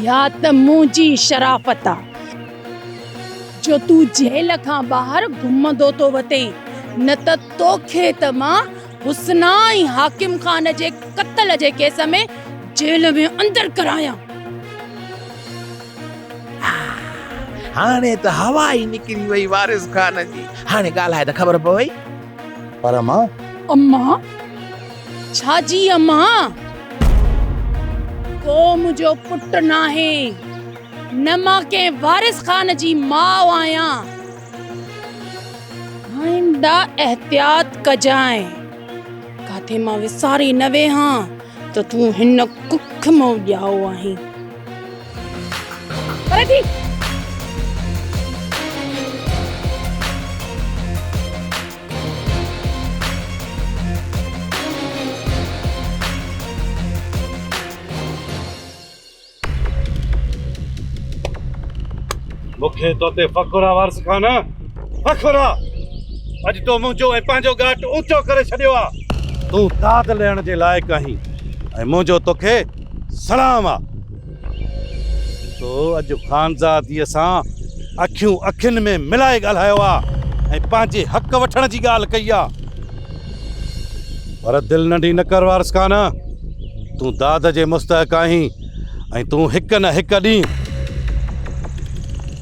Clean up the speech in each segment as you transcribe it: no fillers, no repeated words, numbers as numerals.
या त मुंहिंजी शराफत आ जो तू जेल खां ॿाहिरि घुमंदो तो वते, न त तोखे त मां हुस्ना ऐं हाकिम खान जे क़त्ल जे केस में जेल में अंदर करायां। हाणे त हवा ई निकिरी वई वारिस खान जी। हाणे ॻाल्हाए त ख़बर पवई। पर मां अम्मा छाजी अम्मा? को मुंहिंजो पुट नाहे, न मां के वारिस खान जी माउ आहियां। आइंदा एहतियात कजांइ, काथे मां विसारी न वेहां त तूं हिन कुख मां ॼाओ आहीं। पर ठीक मुखे तो ते फखुरा वारिस खान, फखुरा। अज तो मुंहिंजो ऐं पंहिंजो घाट ऊंचो करे छॾियो आ। तूं दाद लेण जे लाइक़ आहीं ऐं मुंहिंजो तोखे सलाम आ। तो अॼु ख़ानज़ादीअ सां अखियूं अखियुनि में मिलाए ॻाल्हायो आ ऐं पंहिंजे हक़ वठण जी ॻाल्हि कई आ। पर दिलि नंढी न कर वारिस खान, तूं दाद जे मुस्तहक़ आहीं ऐं तूं हिकु न हिकु ॾींहुं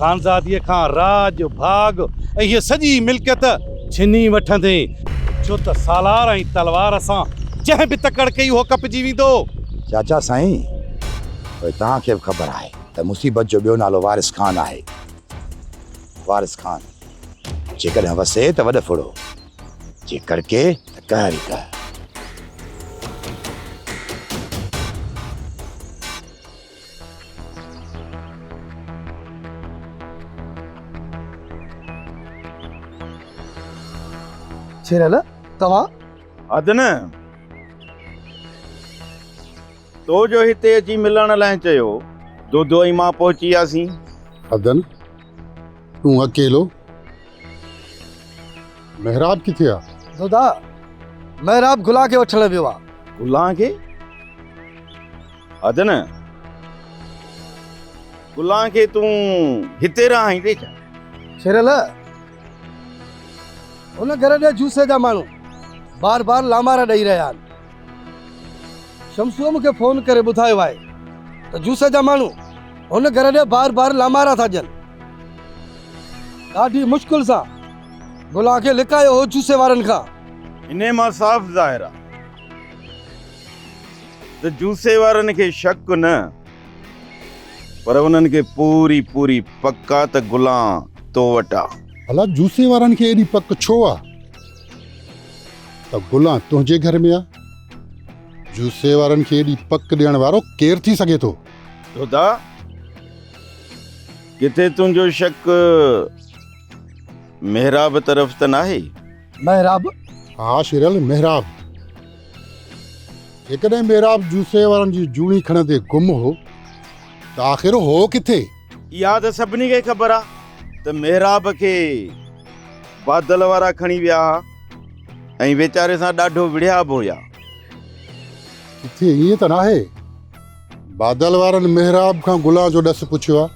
ख़ानज़ादीअ खां राज भाग ऐं हीअ सॼी मिल्कियत छिनी वठंदे, छो त सालार ऐं तलवार सां जंहिं बि तकड़ कई उहो कपजी वेंदो। चाचा साईं, तव्हांखे बि ख़बर आहे त मुसीबत जो ॿियो नालो वारिस खान आहे। वारिस खान जेकॾहिं वसे त वॾ फुड़ो, जे करके त कहर ई कहर। छेरल तव्हां अदन तो जो हिते अची मिलण लाइ चयो, दोदो ऐं मां पहुची वियासीं। अदन तूं अकेलो? महराब किथे आहे? दोदा महराब गुला खे वठण वियो आहे। गुलां खे? अदन गुलां खे तूं हिते रहां थे छा? छेरल उन घर जे जूसे जा माण्हू बार बार लामारा ॾेई रहिया आहिनि। शमसूअ मूंखे फोन करे ॿुधायो आहे त जूसे जा माण्हू हुन घर जे बार बार लामारा था ॾियनि। ॾाढी मुश्किल सां गुलां खे लिकायो हो जूसे वारनि खां। इन मां साफ़ ज़ाहिर आहे त जूसे वारनि खे शक न, पर उन्हनि खे पूरी पूरी पक आहे त गुलां तो वटि आहे। भला जूसे वारनि खे एॾी पक छो आहे त गुलां तुंहिंजे घर में आहे? जूसे वारनि खे एॾी पक ॾियण वारो केरु थी सघे थो? दोदा किथे तुंहिंजो शक महराब तरफ़ त नाहे? महराब? हा शेरल, महराब। जेकॾहिं महराब जूसे वारनि जी जूणी खणंदे गुम हो त आख़िर हो किथे? इहा त सभिनी खे ख़बर आहे त महराब खे बादल वारा खणी विया ऐं वेचारे सां ॾाढो विढ़िया बि हुया। किथे ईअं त नाहे? बादल वारनि महराब खां गुलां जो ॾस पुछियो आहे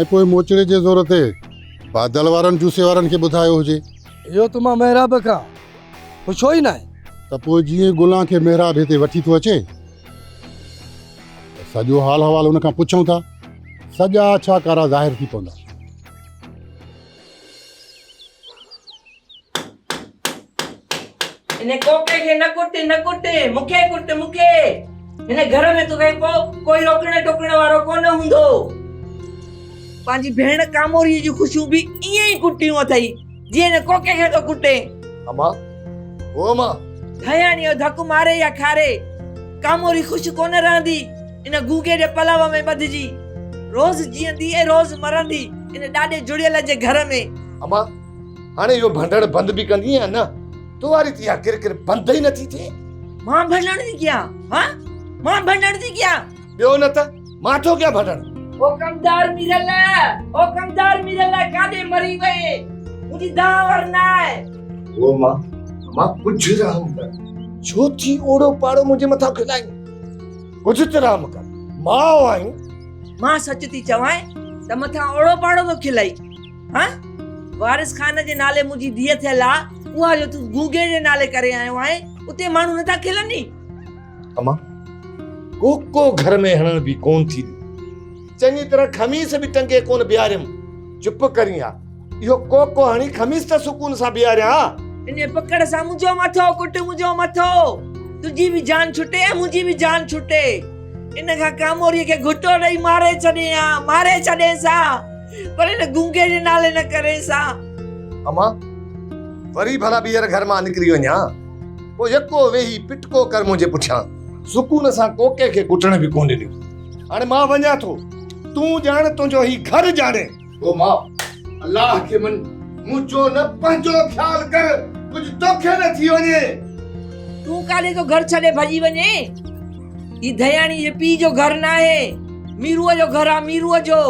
ऐं पोइ मोचड़े जे ज़ोर ते बादल वारनि जूसे वारनि खे ॿुधायो हुजे। इहो त मां महराब खां पुछो ई न आहे। त पोइ जीअं गुलां खे महराब हिते वठी थो अचे त सॼो हाल हवाल हुन खां पुछूं था, सॼा छा कारा ज़ाहिर थी पवंदा। इन कोके खे न कुटे मूंखे कुट मूंखे। इन घर में तोखे कोई रोकणे टोकणे वारो कोन हूंदो। पंहिंजी भेण कामोरी जी ख़ुशियूं बि ईअं ई कुटियूं अथई जीअं इन कोके खे तो कुटे। अम्मा ओ मां हयाणी जो धक मारे या खारे कामोरी ख़ुशि कोन रहंदी इन गूगे जे पलव में ॿधजी। रोज़ जीअंदी ऐं रोज़ मरंदी इन ॾाढे जुड़ियल जे घर में। अम्मा हाणे इहो भंडण बंदि बि कंदी आहे न? तूं वारी थी आहे किरकिर बंदि ई नथी थिए। मां भंडण थी कयां? हाँ मां भंडण थी कयां? ॿियो न त मां थो कयां भंडण। ओ कमदार मिरल काॾे मरी वए? मुंहिंजी दावर न आहे। ओ मां कुझु रहम कर। छो थी ओड़ो पाड़ो मुंहिंजे मथां खिलाई? कुझु त रहम कर। मां आई मां सच थी चवां त मथां ओड़ो पाड़ो तो खिलाई हां वारिस खान जे नाले मुंहिंजी धीअ थियल आहे उहा जो तूं गूंगे जे नाले करे आयो आहे उते माण्हू नथा खिलनि अमा को घर में हणण बि कोन थी चङी तरह खमीस बि टंगे कोन बिहारियम चुप करिया इहो को हणी खमीस त सुकून सां बिहारिया इन पकड़ सां मुंहिंजो मथो कुट मुंहिंजो मथो तुंहिंजी बि जान छुटे ऐं मुंहिंजी बि जान छुटे इन खां कामोरीअ खे घुटो ॾेई मारे छॾे सा पर इन गूंगे जे नाले न करे सा अमा वरी भला ॿीहर घर मां निकिरी वञा पोइ यको वेही पिटको कर मुंहिंजे पुठियां सुकून सां कोके खे कुटण बि कोन ॾिनी हाणे मां वञा थो तूं ॼाण तुंहिंजो ही घर ॼाणे ओ मां अल्लाह खे मन मुंहिंजो न पंहिंजो ख्याल कर कुझु तोखे न थी वञे तूं काॾे तो घर छॾे भॼी वञे ही दयाणी जे पीउ जो घर न आहे मीरूअ जो घर आहे मीरूअ जो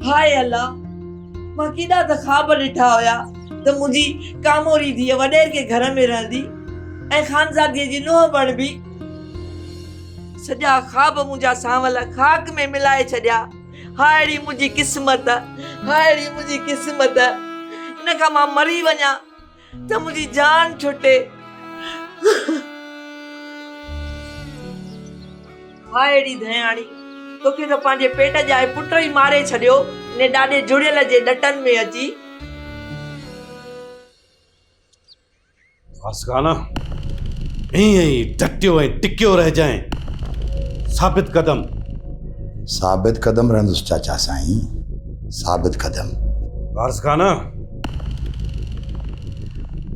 हाय अल्लाह मां केॾा त ख्वाब ॾिठा हुया त मुंहिंजी कामोरी धीअ वॾेर के घर में रहंदी ऐं खानज़ादीअ जी नूंहं बण बि सॼा ख्वाब मुंहिंजा सांवल खाक में मिलाए छॾिया हायड़ी मुंहिंजी क़िस्मत हायड़ी मुंहिंजी क़िस्मत इन खां मां मरी वञा त मुंहिंजी जान छुटे हायड़ी दयाणी तोखे त पंहिंजे पेट जा पुट ई मारे छॾियो ने ॾाढे जुड़ियल जे ॾटनि में अची आसकाना ईअं ई डटियो ऐं टिकियो रहिजांइ साबित कदम रहंदुसि चाचा साईं साबित कदम वारसखाना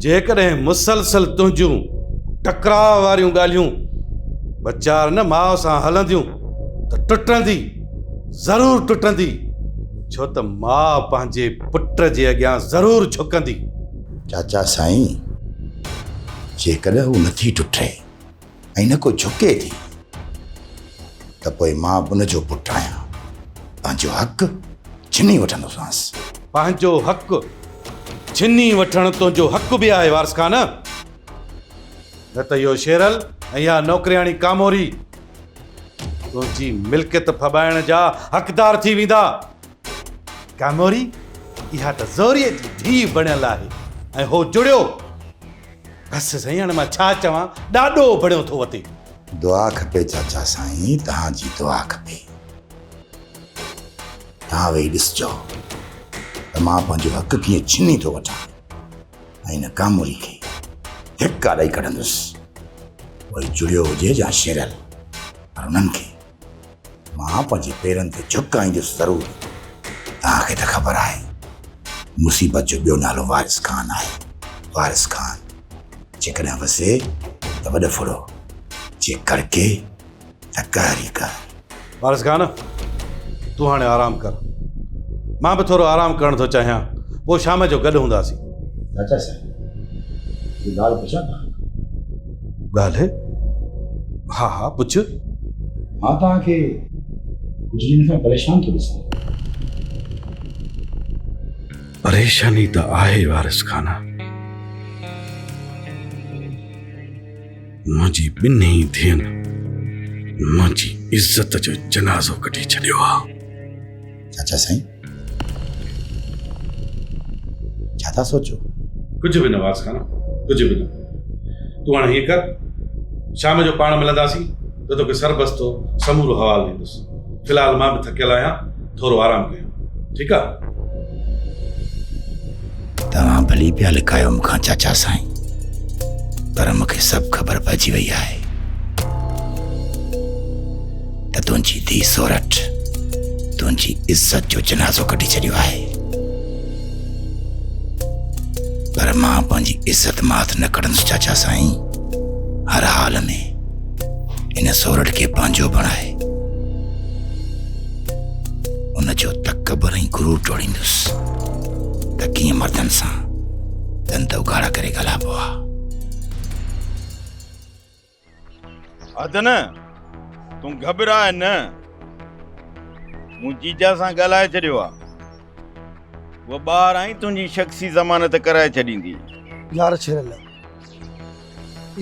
जेकॾहिं मुसलसल तुंहिंजूं टकराव वारियूं ॻाल्हियूं बचार न माउ सां हलंदियूं त टुटंदी ज़रूरु टुटंदी छो त माउ पंहिंजे पुट जे अॻियां ज़रूरु झुकंदी चाचा साईं जेकॾहिं हू नथी टुटे ऐं न को झुके थी त पोइ मां उन जो पुटु आहियां पंहिंजो हक़ छिनी वठंदोसांसि पंहिंजो हक़ छिनी वठणु तुंहिंजो हक़ बि आहे वारसखान न त इहो शेरल ऐं या नौकरियाणी कामोरी तुंहिंजी मिल्कियत फॿाइण जा हक़दार थी वेंदा कामोरी इहा त ज़ोरीअ जी धीउ बणियल आहे ऐं हो जुड़ियो बसि साईं हाणे मां छा चवां ॾाढो बणियो थो वते दुआ खपे चाचा साईं तव्हांजी दुआ खपे तव्हां वेही ॾिसजो त मां पंहिंजो हक़ कीअं छिनी थो वठां ऐं हिन कामोरी खे हिका ॾेई कढंदुसि वरी जुड़ियो हुजे या शेरल पर उन्हनि खे मां पंहिंजे पेरनि ते झुकाईंदुसि ज़रूरु तव्हांखे त ख़बर आहे मुसीबत जो ॿियो नालो वारिस खान आहे वारिस खान जेकॾहिं वसे त वॾो फुड़ो जे करके त कर ई कर वारसखान तूं हाणे आराम कर मां बि थोरो आराम करणु थो चाहियां पोइ शाम जो गॾु हूंदासीं चाचा साईं ॻाल्हि पुछां ॻाल्हि हा पुछ मां तव्हांखे कुझु ॾींहं खां परेशान थो ॾिसां परेशानी त आहे वारिसखाना मुंहिंजी ॿिन्ही धीअनि मुंहिंजी इज़त जो जनाज़ो कढी छॾियो आहे चाचा साईं छा था सोचो कुझु बि न वारसखाना कुझु बि न तूं हाणे हीअं कर शाम जो पाण मिलंदासीं त तोखे सरबस्तो समूरो हवालु ॾींदुसि फ़िलहालु मां बि थकियल आहियां थोरो आराम कयां ठीकु आहे तव्हां भली पिया लिकायो मूंखां चाचा साईं पर मूंखे सभु ख़बर पइजी वई आहे त तुंहिंजी धीउ सोरठ तुंहिंजी इज़त जो जनाज़ो कढी छॾियो आहे पर मां पंहिंजी इज़त मात न कढंदुसि चाचा साईं हर हाल में इन सोरठ खे पंहिंजो बणाए उन जो तकबर ऐं गुरूर टोड़ींदुसि त कीअं मर्दनि सां दंद उघाड़ा करे ॻाल्हाइबो आहे अदन तूं घबराए न मूं जीजा सां ॻाल्हाए छॾियो आहे वो ॿार आई तुंहिंजी शख़्सी ज़मानत कराए छॾींदी यार छेरल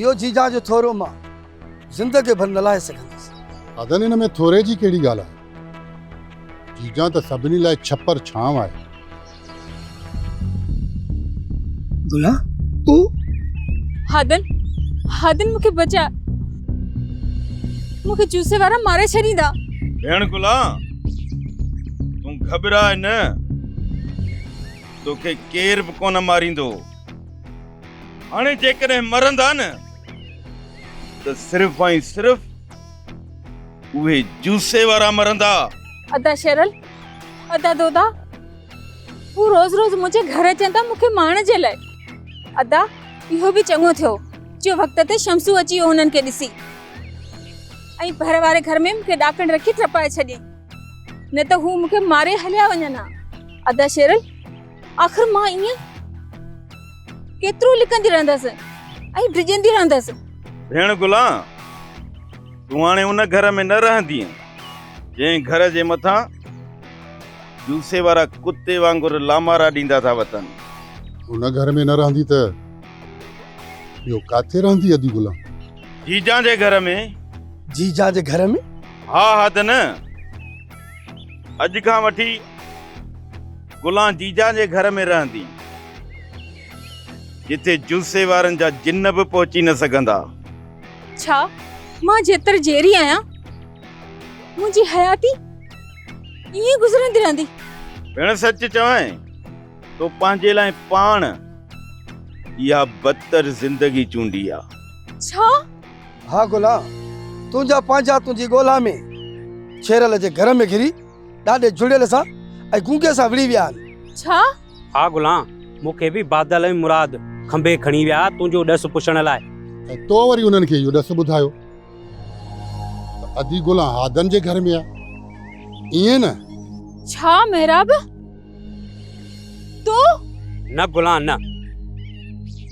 इहो जीजा जो थोरो मां ज़िंदगी भर न लाहे सघंदुसि अदन इन में थोरे जी कहिड़ी ॻाल्हि आहे? जीजा त सभिनी लाइ छपर छांव आहे। गुला तू हादन हादन मूंखे बचा, मूंखे जूसे वारा मारे छॾींदा। भेण गुला तूं घबराए न, तोखे केर बि कोन मारींदो। हाणे जेकॾहिं मरंदा न त सिर्फ़ ऐं सिर्फ़ उहे जूसे वारा मरंदा। अदा शेरल, अदा दोदा, हू रोज़ रोज़ मुंहिंजे घर अचनि था मूंखे मारण जे लाइ। अदा इहो बि चङो थियो जो वक़्त ते शमसू अची वियो हुननि खे ॾिसी, ऐं भर वारे घर में मूंखे ॾाकण रखी ट्रपाए छॾियईं, न त हू मूंखे मारे हलिया वञनि हा। अदा शेरल, आख़िर मां ईअं केतिरो लिकंदी रहंदसि ऐं ड्रिजंदी रहंदसि। भेण गुला तूं हाणे उन घर में न रहंदी, जंहिं घर जे मथां जूसे वारा कुत्ते वांगुरु लामारा ॾींदा था वतन। उन घर में न रहंदी त ॿियो काथे रहंदी अदी गुला? जीजा जे घर में। जीजा जे घर में? हा हादन, अॼु खां वठी गुला जीजा जे घर में रहंदी, जिथे जूसे वारनि जा जिन्न बि पहुची न सघंदा। छा मां जेतर जेरी आहियां, मुंहिंजी हयाती ईअं गुज़रंदी रहंदी? भेण सच चवां तो पंहिंजे लाइ पाण इहा बदतर ज़िंदगी चूंडी आहे। छा? हा गुला, तुंहिंजा पंहिंजा तुंहिंजी ॻोल्हा में शेरल जे घर में घिरी ॾाढे जुड़ियल सां ऐं गूंगे सां विड़ी विया आहिनि। छा? हा गुला, मूंखे बि बादल ऐं मुराद खंबे खणी विया तुंहिंजो ॾस पुछण लाइ। ऐं तो वरी उन्हनि खे इहो ॾस ॿुधायो त अदी गुला हादन जे घर में आहे, ईअं न? छा मेहराब? तो न गुला न,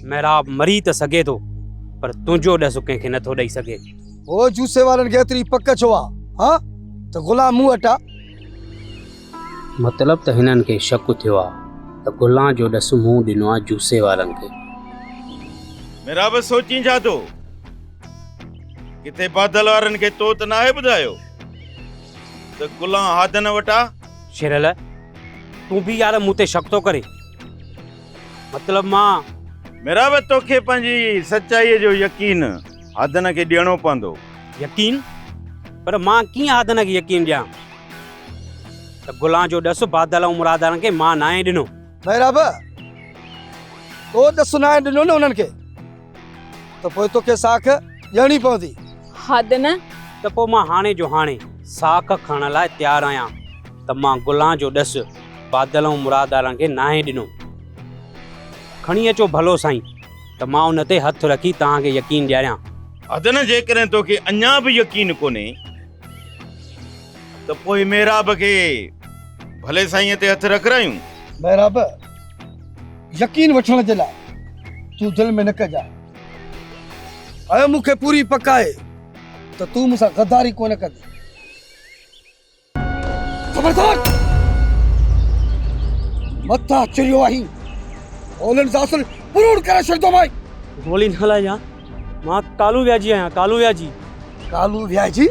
मेहराब मरी त सघे थो, पर तुंहिंजो ॾस कंहिंखे नथो ॾेई सघे। ओ जूसे वारनि खे एतिरी पक छो आहे? हा त गुला मूं वटि आहे। मतलब त हिननि खे शक थियो आहे त गुला जो ॾस मूं ॾिनो आहे जूसे वारनि खे। मेरा बि सोची छा थो, किथे बादल वारनि खे तो त नाहे ॿुधायो त गुला हादन वटा? शेरल, तूं बि यार मूं ते शक थो करे। मतलब मां मेरा बि तोखे पंहिंजी सच्चाईअ जो यकीन हादन खे ॾियणो पवंदो। यकीन? पर मां कीअं हादन खे यकीन ॾियां त गुला जो ॾस बादल ऐं मुरादारनि खे मां नाहे ॾिनो? मेहराब, तो ॾस नाहे ॾिनो न उन्हनि खे, त पोइ तोखे साख ॾियणी पवंदी। हादन, त पोइ मां हाणे जो हाणे साख खणण लाइ तयारु आहियां त मां गुला जो ॾस बादल ऐं मुरादारनि खे नाहे ॾिनो। खणी अचो भलो साईं त मां उन ते हथ रखी तव्हांखे यकीन ॾियारियां। हादन, जेकॾहिं तोखे अञा बि यकीन कोन्हे त पोइ मेहराब खे भले साईं ते हथ रखरायूं। मेहराब, यकीन वठण जे लाइ तूं दिलि में न कजांइ। ऐं मूंखे पूरी पक आहे त तूं मूंसां गद्दारी कोन कंदी। खबरदार, मथा चुरियो आहीं, ओलनि सां असुल पुरूड़ करे छॾींदो मां। गोली न हलाइजां, मां कालू व्याजी आहियां, कालू व्याजी। कालू व्याजी?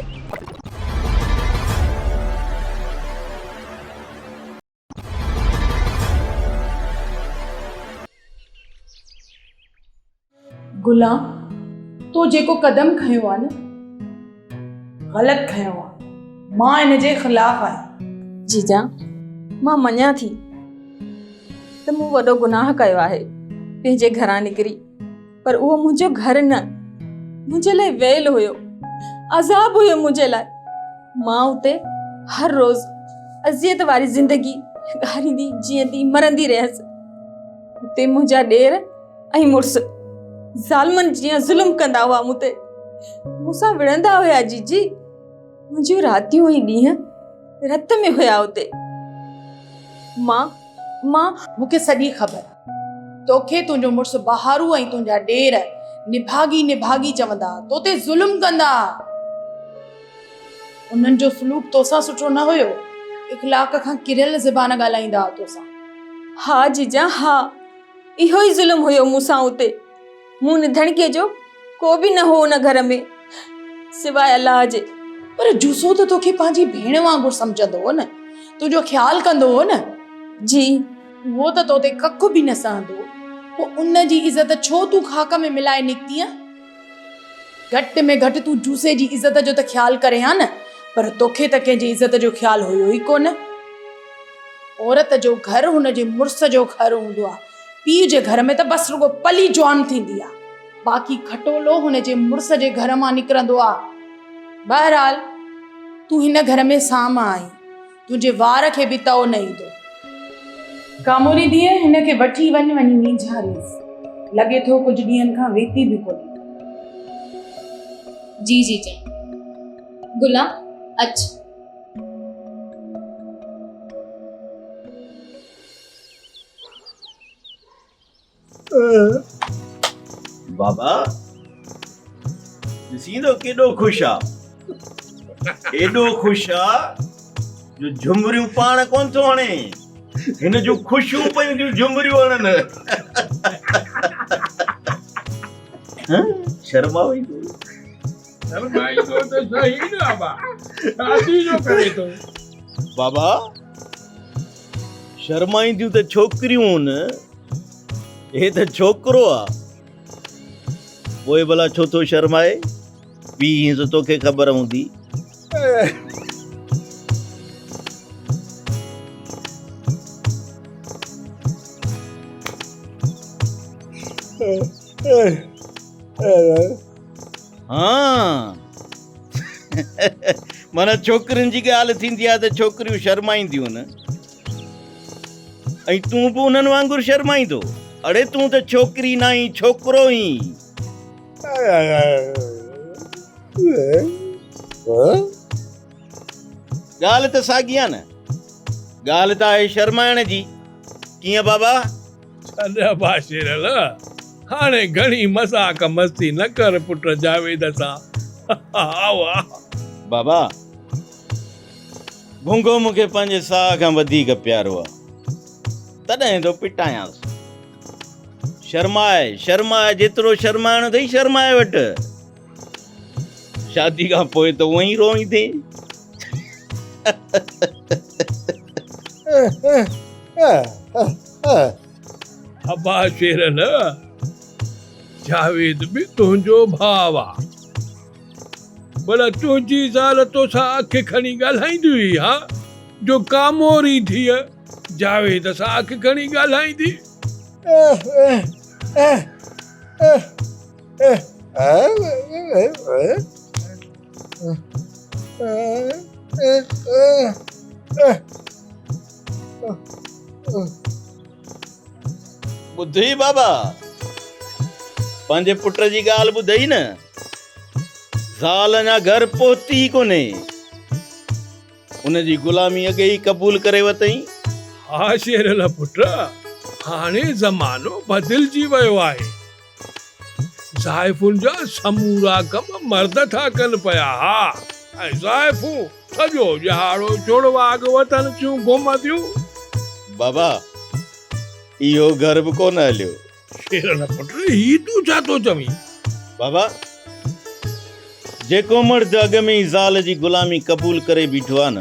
गुला, तो जेको कदम खयो आहे न, ग़लति खयो आहे। मां इन जे ख़िलाफ़ आहियां। जीजा, मां मञा थी त मूं वॾो गुनाह कयो आहे पंहिंजे घरां निकिरी, पर उहो मुंहिंजो घर न, मुंहिंजे लाइ वेल हुयो, अज़ाब हुयो मुंहिंजे लाइ। मां उते हर रोज़ अज़ियत वारी ज़िंदगी ॻारींदी जीअंदी मरंदी रहियसि। उते मुंहिंजा ॾेर ऐं मुड़ुस ज़ालमनि जीअं ज़ुल्म कंदा हुआ, मूंसां विढ़ंदा हुया। जीजी, मुंहिंजियूं रातियूं ऐं ॾींहं रत में हुया उते। मां मूंखे सॼी ख़बर आहे। तोखे तुंहिंजो मुड़ुसु बहारू ऐं तुंहिंजा ॾेर निभागी चवंदा, तो ते ज़ुल्म कंदा। उन्हनि जो सलूक तोसां सुठो न हुयो, इख़लाक़ खां किरियल ज़बान ॻाल्हाईंदा हुआ तोसां। हा जीजा, हा, इहो ई ज़ुल्म हुयो मूंसां उते। मूं निधणकीअ जो को बि न हो उन घर में, सिवाय अल्लाह जे। पर जूसो त तोखे पंहिंजी भेण वांगुरु सम्झंदो हो न, तुंहिंजो ख्यालु कंदो हो न। जी वो त तोते कख बि न सहंदो, पोइ उन जी इज़त छो तूं खाक में मिलाए निकितीअ? घटि में घटि तूं जूसे जी इज़त जो त ख्यालु करे हा न, पर तोखे त कंहिंजी इज़त जो ख्यालु हुयो ई कोन। औरत जो घर हुनजे मुड़ुस जो घर हूंदो आहे, पीउ जे घर में त बसि रुगो पली जवान थींदी आहे, बाक़ी खटोलो हुनजे मुड़ुस जे घर मां निकिरंदो आहे। बहरहाल तूं हिन घर में साम आई, तुंहिंजे वार खे बि तओ न ईंदो। कामोरी धीअ, हिन खे वठी वञी नीझारीस, लॻे थो कुझु ॾींहंनि खां वेती बि कोन्हे। जी जीजा। गुला अच। बाबा ॾिसींदो केॾो ख़ुशि आहे, एॾो ख़ुशि आहे जो झुमरियूं पाण कोन थो हणे, हिन जूं ख़ुशियूं पयूं थियूं झुमरियूं हणनि। शर्मा वई बाबा, शर्माईंदियूं त छोकिरियूं न, हे त छोकिरो आहे। पोइ भला छो थो शर्माए? पीउ त तोखे ख़बर हूंदी। हाँ माना छोकिरियुनि जी ॻाल्हि थींदी आहे त छोकिरियूं शर्माईंदियूं न, ऐं तूं बि उन्हनि वांगुरु शर्माईंदो? अड़े तूं त छोकिरी न आहीं, छोकिरो ई। ॻाल्हि त साॻी आहे न, ॻाल्हि त आहे शर्माइण जी। कीअं बाबा? हाणे घणी मज़ाक मस्ती न कर पुट जावेद सां। बाबा भुंगो मूंखे पंहिंजे साह खां वधीक प्यारो आहे, तॾहिं तो पिटायांसि। शर्माए शर्माए, जेतिरो शर्माइणो अथई शर्माए वटि, शादी खां पोइ त उहो ई रोई थी। अबा शेरल, जावेद बि तुंहिंजो भाउ आहे, भला तुंहिंजी ज़ाल तोसां अखि खणी ॻाल्हाईंदी हुई हा, जो कामोरी थीअ जावेद सां अखि खणी ॻाल्हाईंदी? ॿुधई बाबा, पंहिंजे पुट जी ॻाल्हि ॿुधई न, ज़ाल अञा घर पहुती ई कोन्हे, उनजी गुलामी अॻे ई क़बूल करे वतई। हा शेरल पुट, हाणे ज़मानो बदिलजी वियो आहे, ज़ाइफुनि जा समूरा कम मर्द था कनि पिया। हा, ऐं ज़ाइफूं सॼो ॼाड़ो जोड़वा अॻु वतन थियूं घुमंदियूं। बाबा इहो घर बि कोन हलियो। शेरल पुट, ही तूं छा थो चवीं? बाबा जेको मर्द अॻ में ई ज़ाल जी गुलामी क़बूल करे बीठो आहे न,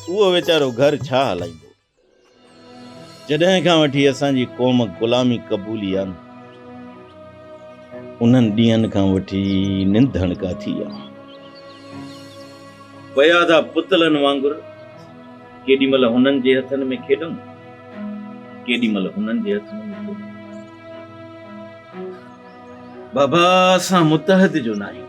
उहो वीचारो घर छा हलाईंदो? जॾहिं खां वठी असांजी क़ौम गुलामी क़बूली आहे न, उन्हनि ॾींहंनि खां वठी निंधण का थी आहे। पया था पुतलनि वांगुरु, केॾी महिल हुननि जे हथनि में खेॾूं, केॾी महिल हुननि जे हथनि में खेॾूं। बाबा असां मुतहद जो न आहियूं।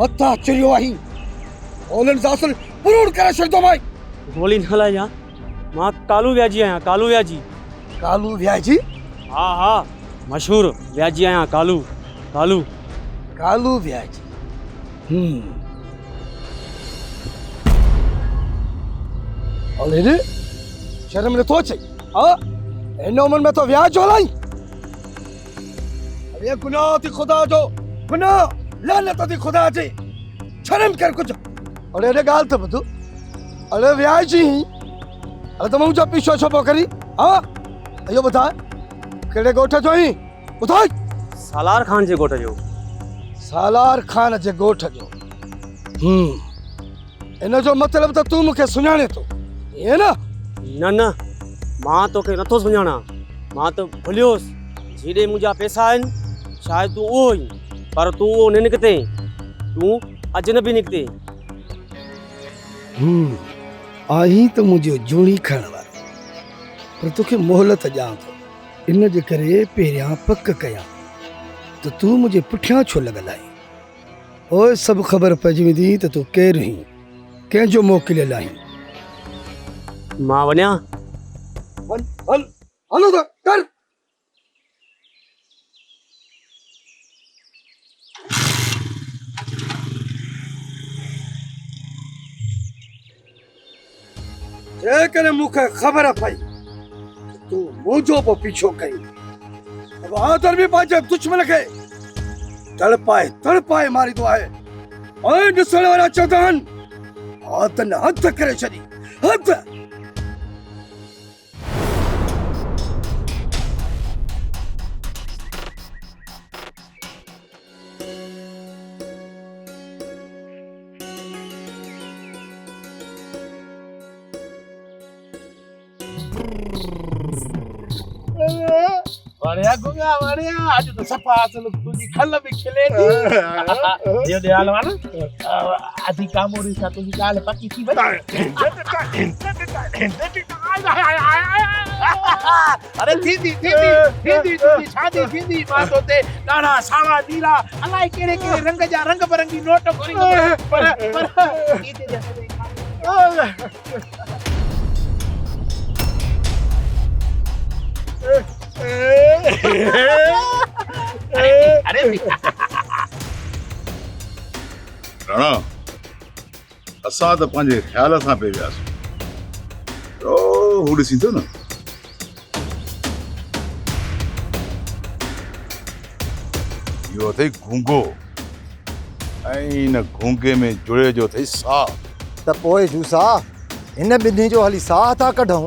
मथा चुरियो आहीं ओलन जासल पुरूड़ करे छॾंदो माई। गोली न हलाइजां, मां कालू व्याजी आहियां, कालू व्याजी। कालू व्याजी? हा हा, मशहूर व्याजी आहियां, कालू कालू कालू व्याजी। ओले रे शर्म नथो अचे? हाँ इन उमिरि में तो व्याज हलाई। अरे गुनाह थी खुदा जो, गुनाह लानत थी खुदा जी, शर्म कर कुछ। अरे अरे गाल तो ॿुध, अरे व्याजी अरे तो मुझे पीछो छपो करी। हाँ इहो ॿुधाए कहिड़े ॻोठ जो आहीं? ॿुधाए। सालार खान जे ॻोठ जो। सालार खान जे ॻोठ जो। इन जो मतलब तो तू मूंखे सुञाणे थो, इहे न? न न, मां तोखे नथो सुञाणा, मां तो भुलियोसि। जेॾे मुंहिंजा पैसा आहिनि शायदि तूं उहो ई, पर तूं उहो न निकिते, तूं अजनबी निकिते। आहीं त मुंहिंजो जूणी खणण वारो, पर तोखे मोहलत ॾियां थो। इन जे करे पहिरियां पक कयां त तूं मुंहिंजे पुठियां छो लॻल आहीं। ओए सभु ख़बर पइजी वेंदी त तूं केरु आहीं, कंहिंजो मोकिलियल आहीं। मां वञा? हल हल हलो त कर। जेकॾहिं मूंखे ख़बर पई तूं मुंहिंजो पोइ पीछो कई, बहादुर बि पंहिंजे दुश्मन खे तड़पाए तड़पाए मारींदो आहे। ऐं ॾिसण वारा चवंदा आहिनि हथनि हथ करे छॾी, हथ। बढ़िया गुंगा बढ़िया, आज तो सफा असल तुझी खल भी खिले थी। ये दे हाल वाला आधी कामोरी सा तुझी गाल पक्की थी भाई। अरे थी तुझी शादी थी मां तो ते डाढ़ा सावा नीला अलाए केड़े केड़े रंग जा रंग बरंगी नोट कोरी पर इते जैसे अरे राणा असां त पंहिंजे ख़्याल सां पे वियासीं, तो हू ॾिसींदो न। इहो अथई घूंघो, ऐं हिन घूंघे में जुड़े जो अथई साह। त पोइ जूसा हिन ॿिन्ही जो हली साह था कढूं।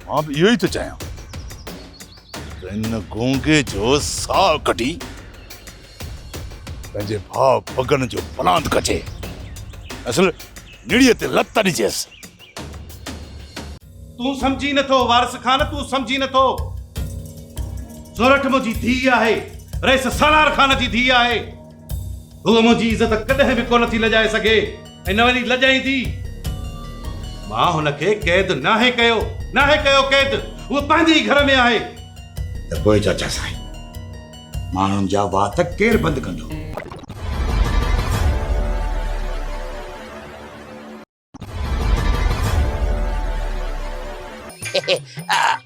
मां बि इहो ई थो चाहियां, इन घूंघे जो साह कढी पंहिंजे भाउ भगन जो पलांद कजे, असल निड़ीअ ते लत ॾिजेसि। तूं समझी नथो वारिस खान, तूं समझी नथो। ज़ोरठ मुंहिंजी धीउ आहे, रईस सालार खान जी धीउ आहे। हूअ मुंहिंजी इज़त कॾहिं बि कोन थी लॼाए सघे, ऐं न वञी लॼाईंदी। मां हुनखे क़ैद नाहे कयो क़ैद, उहो पंहिंजे ई घर में आहे। त पोइ चाचा साईं माण्हुनि जा वात केरु बंदि कंदो?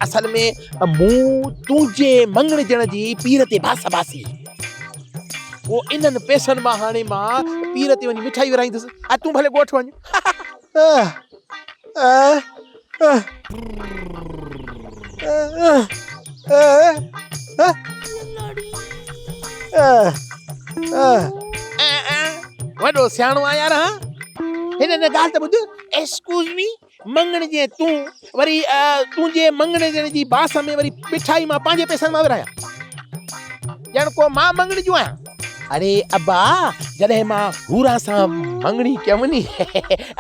असल में मूं तुंहिंजे मंगण ॼण जी पीर ते बास बासी, वो इन्हनि पैसनि मां हाणे मां पीर ते वञी मिठाई विराईंदुसि। तूं भले ॻोठ वञ। वॾो सियाणो आहे यार। हिन ॻाल्हि त ॿुध, एक्सक्यूज़ मी, मंगण जे तूं वरी तुंहिंजे मंगण ॼण जी बास में वरी मिठाई मां पंहिंजे पैसनि मां विरायां, ॼण को मां मंगण जो आहियां। अरे अब्बा, जॾहिं मां हूरा सां मंगणी कयमि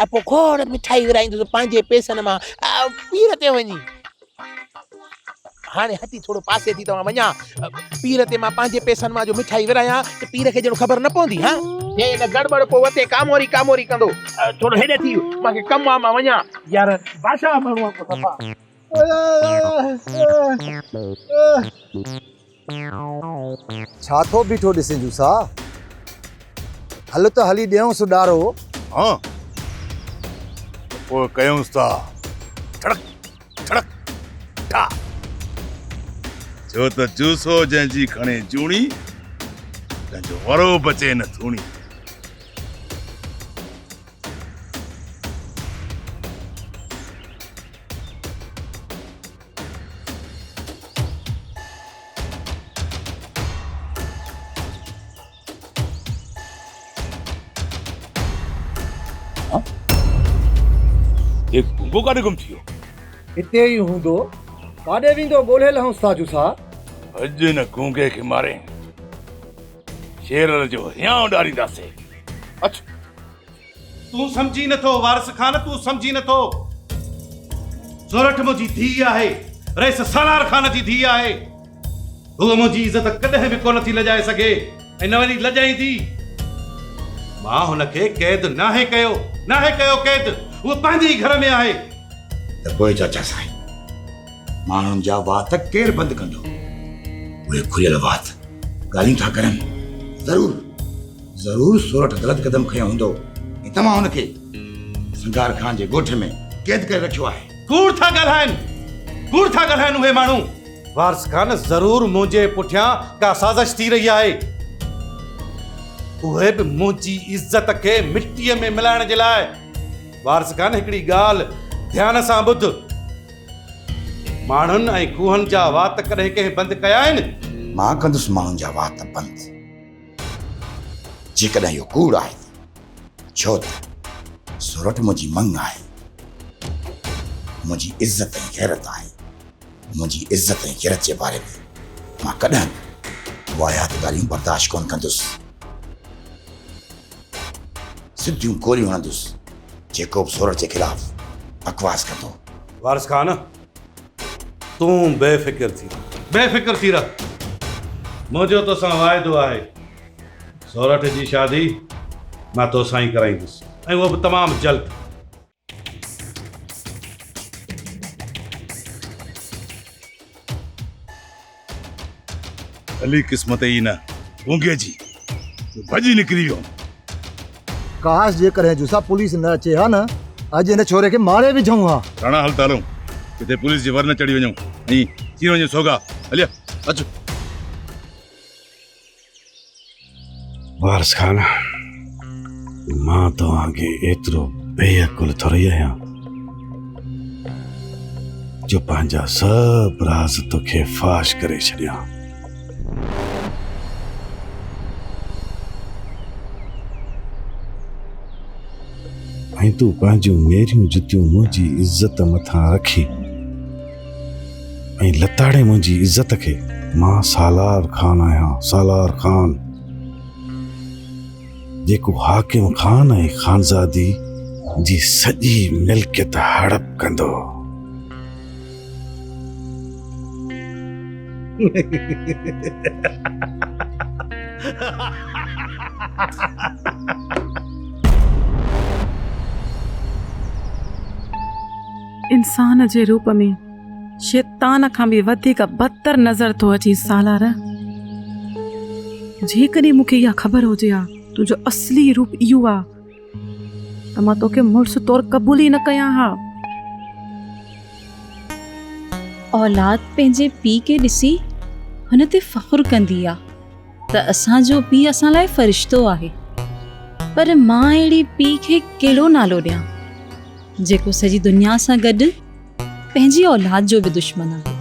पोइ खोड़ मिठाई विराईंदुसि पंहिंजे पैसनि मां पीर ते वञी। हाणे हटी थोड़ो पासे थी तव्हां वञा, पीर ते मां पंहिंजे पैसनि मां जो मिठाई विरायां त पीर खे ॼण ख़बर न पवंदी। हाँ हे न गड़बड़ पोइ वते कामोरी कंदो। थोड़ो हेॾे थी, मूंखे कमु आहे, मां वञा यार। बादशाह माण्हू आहे सफ़ा। छा थो बीठो ॾिसे जूसा? हल त हली ॾियूंसि ॾारो। हाँ पोइ कयूंसि था ठड़क ठड़क ठा। छो त जूसो जंहिंजी खणे जूणी तंहिंजो वरो बचे न थूणी। एक गुंगो काॾे गुम थी वियो? हिते ई हूंदो। काॾे वेंदो ॻोल्हे लहूंसि था जूसा। अॼु न गूंगे खे मारे शेर जो हियां उॾारींदासीं। अच्छा तूं सम्झी नथो वारिस खान, तूं सम्झी नथो। सोरठ मुंहिंजी धीउ आहे, रईस सालार खान जी धीउ आहे। हूअ मुंहिंजी इज़त कॾहिं बि कोन थी लॼाए सघे ऐं न वञी लॼाईंदी। मां हुनखे कैद नाहे कयो कैद। उहो पंहिंजे ई घर में आहे। त पोइ चाचा साईं माण्हुनि जा वात केरु बंदि कंदो? उहे खुलियल वात ॻाल्हियूं था करनि। ज़रूर सोरठ ग़लति क़दम खयो हूंदो ऐं तव्हां हुनखे संगार खान जे ॻोठ में कैद करे रखियो आहे। कूड़ था ॻाल्हाइनि उहे माण्हू। वारिस खान ज़रूर मुंहिंजे पुठियां का साज़िश थी रही आहे। उहे बि मुंहिंजी इज़त खे मिटीअ में मिलाइण जे लाइ। वारिस खान हिकिड़ी ॻाल्हि ध्यान सां ॿुध। माण्हुनि ऐं खूहनि जा वात कॾहिं कंहिं बंदि कया आहिनि? मां कंदुसि माण्हुनि जा वात बंदि जेकॾहिं इहो कूड़ आहे। छो त सोरठ मुंहिंजी मंग आहे, मुंहिंजी इज़त ऐं गैरत आहे। मुंहिंजी इज़त ऐं गैरत जे बारे में मां कॾहिं वाहियात ॻाल्हियूं बर्दाश्त कोन कंदुसि। सिधियूं गोलियूं हणंदुसि जेको बि सोरठ जे ख़िलाफ़ बकवास कंदो। वारिस खान तूं बेफ़िक्र थी रह। मुंहिंजो तोसां वाइदो आहे, सोरठ जी शादी मां तोसां ई कराईंदुसि ऐं उहो बि तमामु जल्द। हली क़िस्मत ई न गूंगे जी भॼी निकिरी वियो। काश जेकॾहिं जूसा पुलिस न अचे हा न अॼु हिन छोरे खे मारे विझूं हा। राणा हल तालूं किथे पुलिस जे वर न चढ़ी वञूं ऐं थी वञे सोगा। हलिया अचो। वारिस खान मां तव्हांखे एतिरो बेअकुल थोरी आहियां जो पंहिंजा सभु राज़ तोखे फाश करे छॾिया। ऐं तूं पंहिंजूं मेरियूं जुतियूं मुंहिंजी इज़त मथां रखी ऐं लताड़े मुंहिंजी इज़त खे। मां सालार खान आहियां, सालार खान जेको हाकिम खान ऐं खानज़ादी जी सॼी मिल्कियत हड़प कंदो। इंसान जे रूप में शैतान खां बि वधीक बदतर नज़र थो अची सालार। जेकॾहिं मूंखे इहा ख़बर हुजे हा तुंहिंजो असली रूप इहो आहे त मां तोखे मुड़ुस तौरु क़बूल ई न कयां हा। औलाद पंहिंजे पीउ खे ॾिसी हुन ते फ़ख़ुरु कंदी आहे त असांजो पीउ असां लाइ फ़रिश्तो आहे। पर मां अहिड़ी पीउ खे कहिड़ो नालो ॾियां जेको सॼी दुनिया सां गॾु पंहिंजी औलाद जो बि दुश्मन आहे।